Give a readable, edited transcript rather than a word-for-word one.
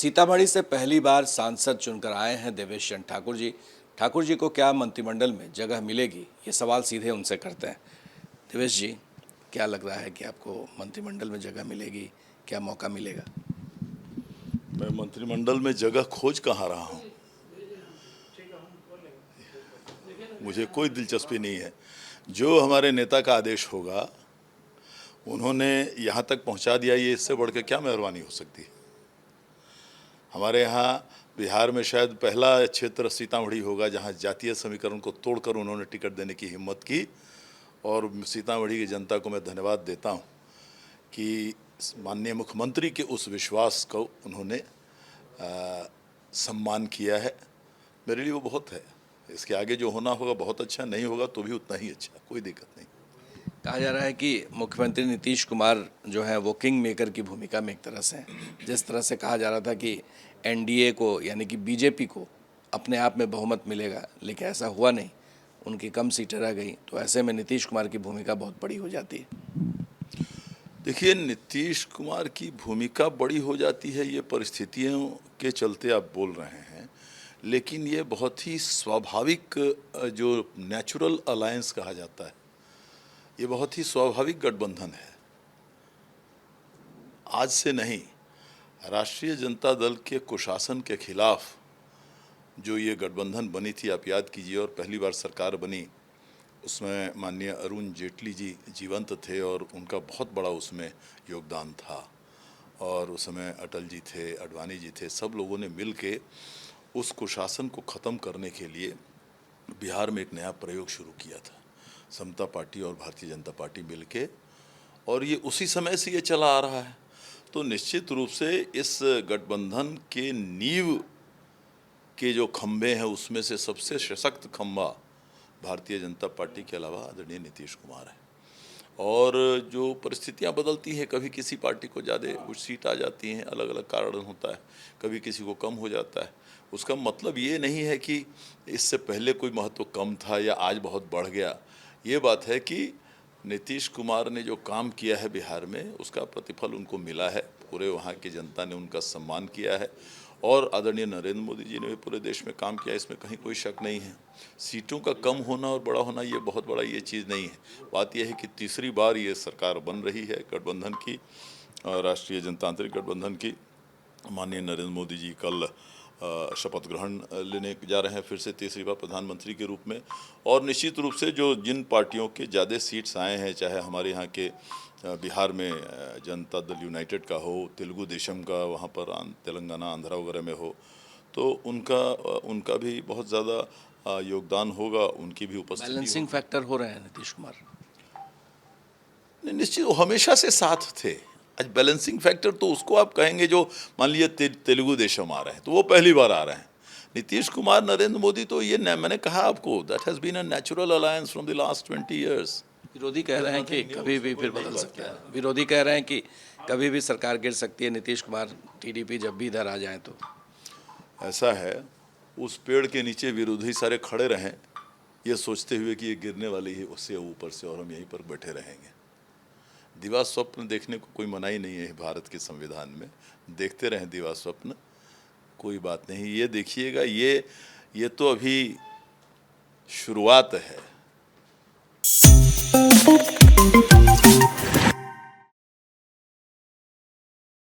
सीतामढ़ी से पहली बार सांसद चुनकर आए हैं देवेश चंद्र ठाकुर जी। ठाकुर जी को क्या मंत्रिमंडल में जगह मिलेगी, ये सवाल सीधे उनसे करते हैं। देवेश जी, क्या लग रहा है कि आपको मंत्रिमंडल में जगह मिलेगी, क्या मौका मिलेगा? मैं मंत्रिमंडल में जगह खोज कहाँ रहा हूँ। मुझे कोई दिलचस्पी नहीं है। जो हमारे नेता का आदेश होगा उन्होंने यहाँ तक पहुँचा दिया, ये इससे बढ़ के क्या मेहरबानी हो सकती है। हमारे यहाँ बिहार में शायद पहला क्षेत्र सीतामढ़ी होगा जहाँ जातीय समीकरण को तोड़कर उन्होंने टिकट देने की हिम्मत की, और सीतामढ़ी की जनता को मैं धन्यवाद देता हूँ कि माननीय मुख्यमंत्री के उस विश्वास को उन्होंने सम्मान किया है। मेरे लिए वो बहुत है। इसके आगे जो होना होगा बहुत अच्छा, नहीं होगा तो भी उतना ही अच्छा, कोई दिक्कत नहीं। कहा जा रहा है कि मुख्यमंत्री नीतीश कुमार जो है वो किंग मेकर की भूमिका में एक तरह से हैं। जिस तरह से कहा जा रहा था कि एनडीए को यानी कि बीजेपी को अपने आप में बहुमत मिलेगा, लेकिन ऐसा हुआ नहीं, उनकी कम सीटें रह गई, तो ऐसे में नीतीश कुमार की भूमिका बहुत बड़ी हो जाती है। देखिए, नीतीश कुमार की भूमिका बड़ी हो जाती है, ये परिस्थितियों के चलते आप बोल रहे हैं, लेकिन ये बहुत ही स्वाभाविक जो नेचुरल अलायंस कहा जाता है, ये बहुत ही स्वाभाविक गठबंधन है। आज से नहीं, राष्ट्रीय जनता दल के कुशासन के खिलाफ जो ये गठबंधन बनी थी, आप याद कीजिए, और पहली बार सरकार बनी, उसमें माननीय अरुण जेटली जी जीवंत थे और उनका बहुत बड़ा उसमें योगदान था। और उस समय अटल जी थे, आडवाणी जी थे, सब लोगों ने मिल के उस कुशासन को ख़त्म करने के लिए बिहार में एक नया प्रयोग शुरू किया था, समता पार्टी और भारतीय जनता पार्टी मिल के, और ये उसी समय से ये चला आ रहा है। तो निश्चित रूप से इस गठबंधन के नींव के जो खंभे हैं उसमें से सबसे सशक्त खंभा भारतीय जनता पार्टी के अलावा आदरणीय नीतीश कुमार है। और जो परिस्थितियां बदलती हैं, कभी किसी पार्टी को ज़्यादा कुछ सीट आ जाती हैं, अलग अलग कारण होता है, कभी किसी को कम हो जाता है। उसका मतलब ये नहीं है कि इससे पहले कोई महत्व कम था या आज बहुत बढ़ गया। ये बात है कि नीतीश कुमार ने जो काम किया है बिहार में, उसका प्रतिफल उनको मिला है। पूरे वहाँ की जनता ने उनका सम्मान किया है, और आदरणीय नरेंद्र मोदी जी ने भी पूरे देश में काम किया, इसमें कहीं कोई शक नहीं है। सीटों का कम होना और बड़ा होना ये बहुत बड़ा ये चीज़ नहीं है। बात यह है कि तीसरी बार ये सरकार बन रही है गठबंधन की, राष्ट्रीय जनतांत्रिक गठबंधन की। माननीय नरेंद्र मोदी जी कल शपथ ग्रहण लेने जा रहे हैं, फिर से तीसरी बार प्रधानमंत्री के रूप में। और निश्चित रूप से जो जिन पार्टियों के ज़्यादा सीट्स आए हैं, चाहे हमारे यहाँ के बिहार में जनता दल यूनाइटेड का हो, तेलुगु देशम का वहाँ पर तेलंगाना आंध्रा वगैरह में हो, तो उनका भी बहुत ज़्यादा योगदान होगा, उनकी भी उपस्थिति। बैलेंसिंग फैक्टर हो रहे हैं नीतीश कुमार। निश्चित वो हमेशा से साथ थे। आज बैलेंसिंग फैक्टर तो उसको आप कहेंगे जो मान लीजिए तेलुगु देशम आ रहे हैं, तो वो पहली बार आ रहे हैं। नीतीश कुमार, नरेंद्र मोदी, तो ये मैंने कहा आपको, that has been a natural alliance from the last 20 years. विरोधी कह रहे हैं कि कभी भी फिर बदल सकता है। विरोधी कह रहे हैं कि कभी भी सरकार गिर सकती है, नीतीश कुमार टीडीपी जब भी इधर आ जाए तो। ऐसा है, उस पेड़ के नीचे विरोधी सारे खड़े रहें ये सोचते हुए कि ये गिरने वाली है उससे ऊपर से, और हम यहीं पर बैठे रहेंगे। दिवा स्वप्न देखने को कोई मनाही नहीं है भारत के संविधान में। देखते रहें दिवा स्वप्न, कोई बात नहीं। ये देखिएगा, ये तो अभी शुरुआत है।